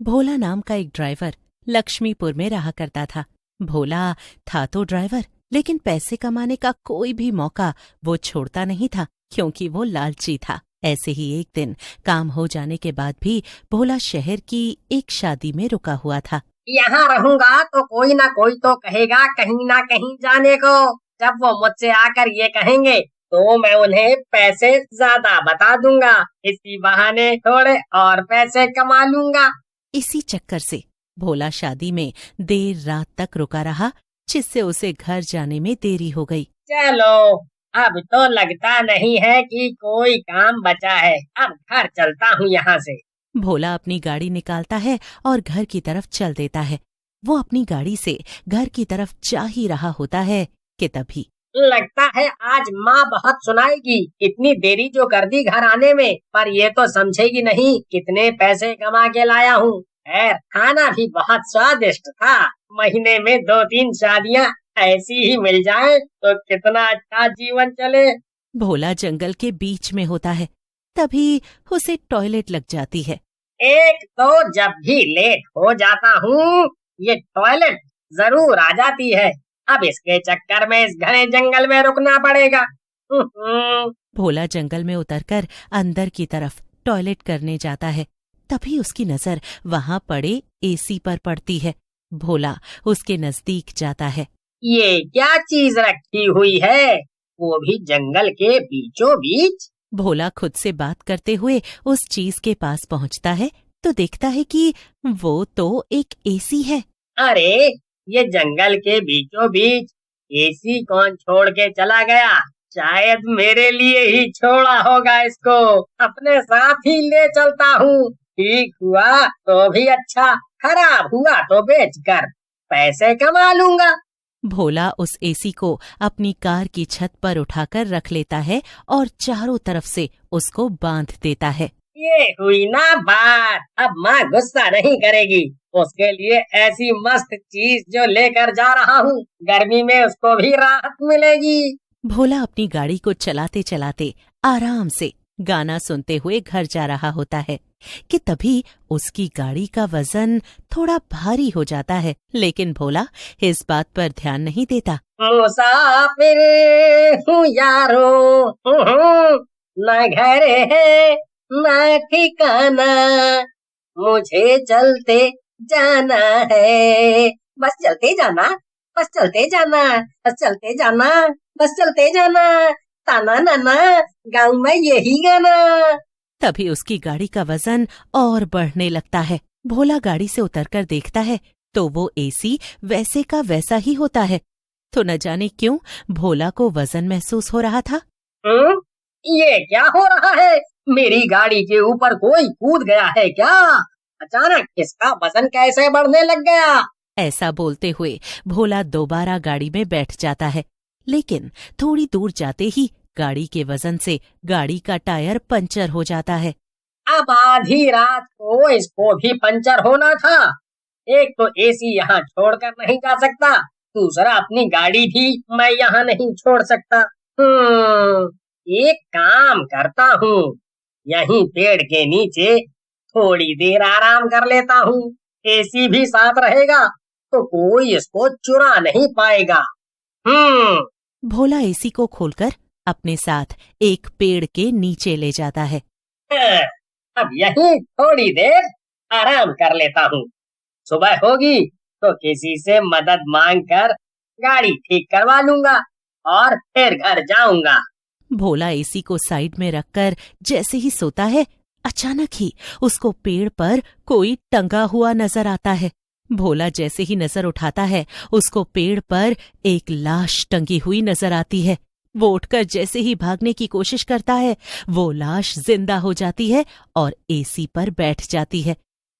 भोला नाम का एक ड्राइवर लक्ष्मीपुर में रहा करता था। भोला था तो ड्राइवर, लेकिन पैसे कमाने का कोई भी मौका वो छोड़ता नहीं था, क्योंकि वो लालची था। ऐसे ही एक दिन काम हो जाने के बाद भी भोला शहर की एक शादी में रुका हुआ था। यहाँ रहूंगा तो कोई ना कोई तो कहेगा कहीं ना कहीं जाने को। जब वो मुझसे आकर ये कहेंगे तो मैं उन्हें पैसे ज्यादा बता दूंगा। इसी बहाने थोड़े और पैसे कमा लूंगा। इसी चक्कर से भोला शादी में देर रात तक रुका रहा, जिससे उसे घर जाने में देरी हो गई। चलो, अब तो लगता नहीं है कि कोई काम बचा है। अब घर चलता हूँ यहाँ से। भोला अपनी गाड़ी निकालता है और घर की तरफ चल देता है। वो अपनी गाड़ी से घर की तरफ जा ही रहा होता है कि तभी लगता है आज माँ बहुत सुनाएगी। इतनी देरी जो कर दी घर आने में, पर ये तो समझेगी नहीं कितने पैसे कमा के लाया हूँ। खैर, खाना भी बहुत स्वादिष्ट था। महीने में 2-3 शादियाँ ऐसी ही मिल जाए तो कितना अच्छा जीवन चले। भोला जंगल के बीच में होता है, तभी उसे टॉयलेट लग जाती है। एक तो जब भी लेट हो जाता हूँ ये टॉयलेट जरूर आ जाती है। अब इसके चक्कर में इस घने जंगल में रुकना पड़ेगा। भोला जंगल में उतरकर अंदर की तरफ टॉयलेट करने जाता है। तभी उसकी नजर वहाँ पड़े एसी पर पड़ती है। भोला उसके नजदीक जाता है। ये क्या चीज रखी हुई है, वो भी जंगल के बीचों बीच। भोला खुद से बात करते हुए उस चीज के पास पहुँचता है तो देखता है कि वो तो एक एसी है। अरे, ये जंगल के बीचों बीच एसी कौन छोड़ के चला गया? शायद मेरे लिए ही छोड़ा होगा इसको। अपने साथ ही ले चलता हूँ। ठीक हुआ तो भी अच्छा, खराब हुआ तो बेचकर पैसे कमा लूंगा। भोला उस एसी को अपनी कार की छत पर उठाकर रख लेता है और चारों तरफ से उसको बांध देता है। ये हुई ना बात। अब माँ गुस्सा नहीं करेगी। उसके लिए ऐसी मस्त चीज जो लेकर जा रहा हूँ, गर्मी में उसको भी राहत मिलेगी। भोला अपनी गाड़ी को चलाते चलाते आराम से गाना सुनते हुए घर जा रहा होता है कि तभी उसकी गाड़ी का वजन थोड़ा भारी हो जाता है, लेकिन भोला इस बात पर ध्यान नहीं देता। मुसाफिर हूँ यारो, न घर है न ठिकाना, मुझे चलते जाना है। बस चलते जाना, बस चलते जाना, बस चलते जाना, बस चलते जाना। ताना नाना, गाँव में यही गाना। तभी उसकी गाड़ी का वजन और बढ़ने लगता है। भोला गाड़ी से उतरकर देखता है तो वो एसी वैसे का वैसा ही होता है। तो न जाने क्यों भोला को वजन महसूस हो रहा था। ये क्या हो रहा है? मेरी गाड़ी के ऊपर कोई कूद गया है क्या? अचानक इसका वजन कैसे बढ़ने लग गया? ऐसा बोलते हुए भोला दोबारा गाड़ी में बैठ जाता है, लेकिन थोड़ी दूर जाते ही गाड़ी के वजन से गाड़ी का टायर पंचर हो जाता है। अब आधी रात को इसको भी पंचर होना था। एक तो एसी यहाँ छोड़कर नहीं जा सकता, दूसरा अपनी गाड़ी भी मैं यहाँ नहीं छोड़ सकता। एक काम करता हूँ, यहीं पेड़ के नीचे थोड़ी देर आराम कर लेता हूँ। एसी भी साथ रहेगा तो कोई इसको चुरा नहीं पाएगा। भोला एसी को खोलकर अपने साथ एक पेड़ के नीचे ले जाता है। अब यहीं थोड़ी देर आराम कर लेता हूँ। सुबह होगी तो किसी से मदद मांगकर गाड़ी ठीक करवा लूंगा और फिर घर जाऊंगा। भोला एसी को साइड में रखकर जैसे ही सोता है, अचानक ही उसको पेड़ पर कोई टंगा हुआ नजर आता है। भोला जैसे ही नजर उठाता है, उसको पेड़ पर एक लाश टंगी हुई नजर आती है। वो उठकर जैसे ही भागने की कोशिश करता है, वो लाश जिंदा हो जाती है और एसी पर बैठ जाती है।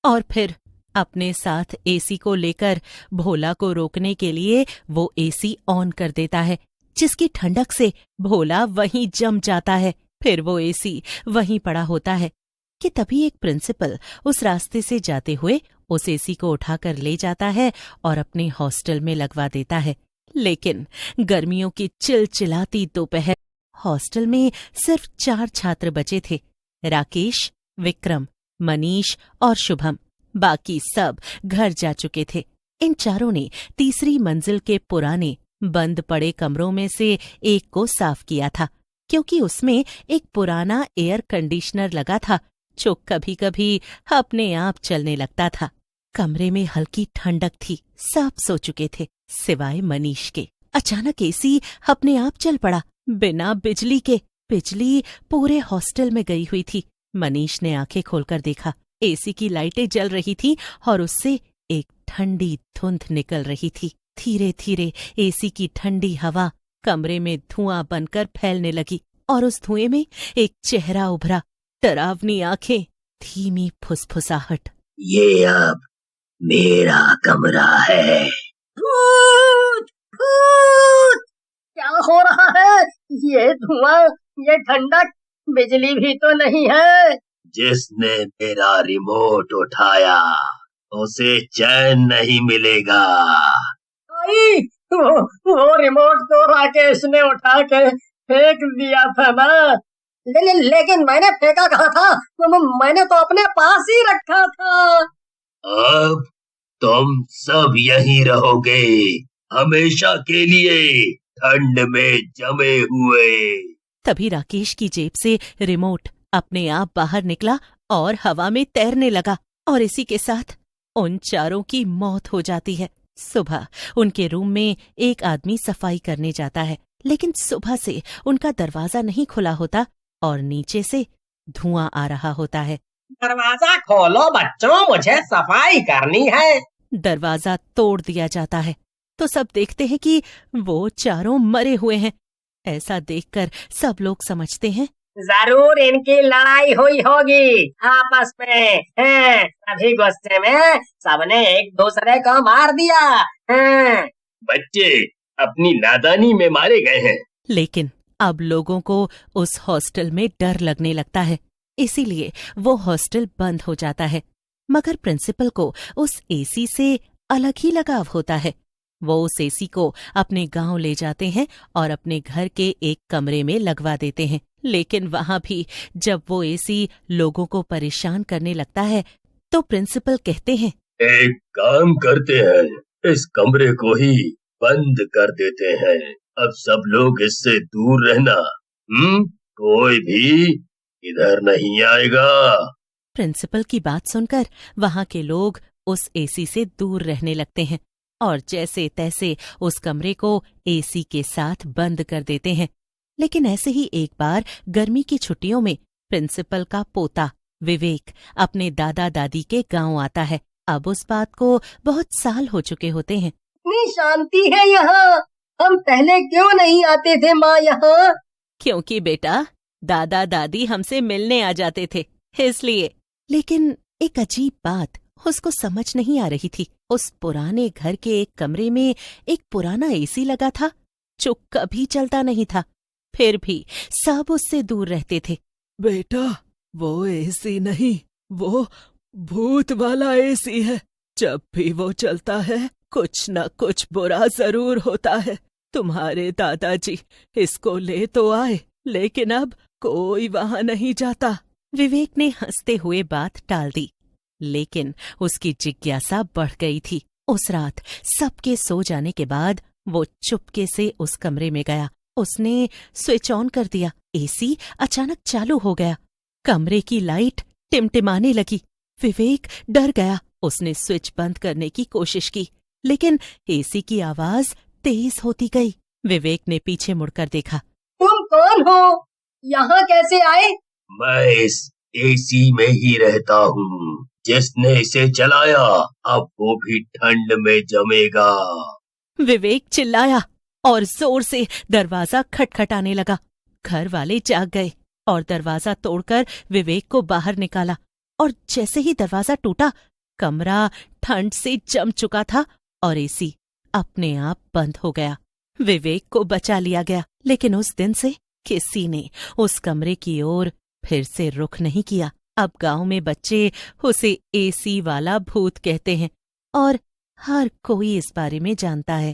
और फिर अपने साथ एसी को लेकर भोला को रोकने के लिए वो एसी ऑन कर देता है, जिसकी ठंडक से भोला वहीं जम जाता है। फिर वो एसी वहीं पड़ा होता है कि तभी एक प्रिंसिपल उस रास्ते से जाते हुए उस एसी को उठाकर ले जाता है और अपने हॉस्टल में लगवा देता है। लेकिन गर्मियों की चिलचिलाती दोपहर हॉस्टल में सिर्फ 4 छात्र बचे थे, राकेश, विक्रम, मनीष और शुभम। बाकी सब घर जा चुके थे। इन चारों ने तीसरी मंजिल के पुराने बंद पड़े कमरों में से एक को साफ किया था, क्योंकि उसमें एक पुराना एयर कंडीशनर लगा था जो कभी कभी अपने आप चलने लगता था। कमरे में हल्की ठंडक थी। सब सो चुके थे सिवाय मनीष के। अचानक एसी अपने आप चल पड़ा, बिना बिजली के। बिजली पूरे हॉस्टल में गई हुई थी। मनीष ने आंखें खोलकर देखा, एसी की लाइटें जल रही थीं और उससे एक ठंडी धुंध निकल रही थी। धीरे धीरे एसी की ठंडी हवा कमरे में धुआं बनकर फैलने लगी और उस धुएं में एक चेहरा उभरा, डरावनी आंखें, धीमी फुसफुसाहट। ये अब मेरा कमरा है। भूत! भूत! क्या हो रहा है? ये धुआं, ये ठंडक, बिजली भी तो नहीं है। जिसने मेरा रिमोट उठाया उसे चैन नहीं मिलेगा। आई, वो रिमोट तो राकेश ने उठा के फेंक दिया था ना। लेकिन मैंने फेंका कहाँ था? मैंने तो अपने पास ही रखा था। अब तुम सब यहीं रहोगे, हमेशा के लिए, ठंड में जमे हुए। तभी राकेश की जेब से रिमोट अपने आप बाहर निकला और हवा में तैरने लगा, और इसी के साथ उन चारों की मौत हो जाती है। सुबह उनके रूम में एक आदमी सफाई करने जाता है, लेकिन सुबह से उनका दरवाजा नहीं खुला होता और नीचे से धुआं आ रहा होता है। दरवाजा खोलो बच्चों, मुझे सफाई करनी है। दरवाजा तोड़ दिया जाता है तो सब देखते हैं कि वो चारों मरे हुए हैं। ऐसा देखकर सब लोग समझते हैं जरूर इनकी लड़ाई हुई होगी आपस में। हैं, तभी गुस्से में सबने एक दूसरे को मार दिया। हैं। बच्चे अपनी नादानी में मारे गए हैं। लेकिन अब लोगों को उस हॉस्टल में डर लगने लगता है, इसीलिए वो हॉस्टल बंद हो जाता है। मगर प्रिंसिपल को उस एसी से अलग ही लगाव होता है। वो उस एसी को अपने गांव ले जाते हैं और अपने घर के एक कमरे में लगवा देते हैं। लेकिन वहां भी जब वो एसी लोगों को परेशान करने लगता है तो प्रिंसिपल कहते हैं, एक काम करते हैं, इस कमरे को ही बंद कर देते हैं। अब सब लोग इससे दूर रहना। कोई भी इधर नहीं आएगा। प्रिंसिपल की बात सुनकर वहां के लोग उस एसी से दूर रहने लगते हैं और जैसे तैसे उस कमरे को एसी के साथ बंद कर देते हैं। लेकिन ऐसे ही एक बार गर्मी की छुट्टियों में प्रिंसिपल का पोता विवेक अपने दादा दादी के गांव आता है। अब उस बात को बहुत साल हो चुके होते हैं। इतनी शांति है यहाँ, हम पहले क्यों नहीं आते थे माँ यहाँ? क्योंकि बेटा दादा दादी हमसे मिलने आ जाते थे, इसलिए। लेकिन एक अजीब बात उसको समझ नहीं आ रही थी। उस पुराने घर के एक कमरे में एक पुराना एसी लगा था जो कभी चलता नहीं था, फिर भी सब उससे दूर रहते थे। बेटा वो एसी नहीं, वो भूत वाला एसी है। जब भी वो चलता है कुछ न कुछ बुरा जरूर होता है। तुम्हारे दादाजी इसको ले तो आए, लेकिन अब कोई वहां नहीं जाता। विवेक ने हंसते हुए बात टाल दी, लेकिन उसकी जिज्ञासा बढ़ गई थी। उस रात सबके सो जाने के बाद वो चुपके से उस कमरे में गया। उसने स्विच ऑन कर दिया। एसी अचानक चालू हो गया। कमरे की लाइट टिमटिमाने लगी। विवेक डर गया। उसने स्विच बंद करने की कोशिश की, लेकिन एसी की आवाज तेज होती गई। विवेक ने पीछे मुड़कर देखा। तुम कौन हो? यहाँ कैसे आए? मैं इस एसी में ही रहता हूँ। जिसने इसे चलाया अब वो भी ठंड में जमेगा। विवेक चिल्लाया और जोर से दरवाजा खटखटाने लगा। घर वाले जाग गए और दरवाजा तोड़कर विवेक को बाहर निकाला। और जैसे ही दरवाजा टूटा, कमरा ठंड से जम चुका था और एसी अपने आप बंद हो गया। विवेक को बचा लिया गया, लेकिन उस दिन से किसी ने उस कमरे की ओर फिर से रुख नहीं किया। अब गांव में बच्चे उसे एसी वाला भूत कहते हैं और हर कोई इस बारे में जानता है।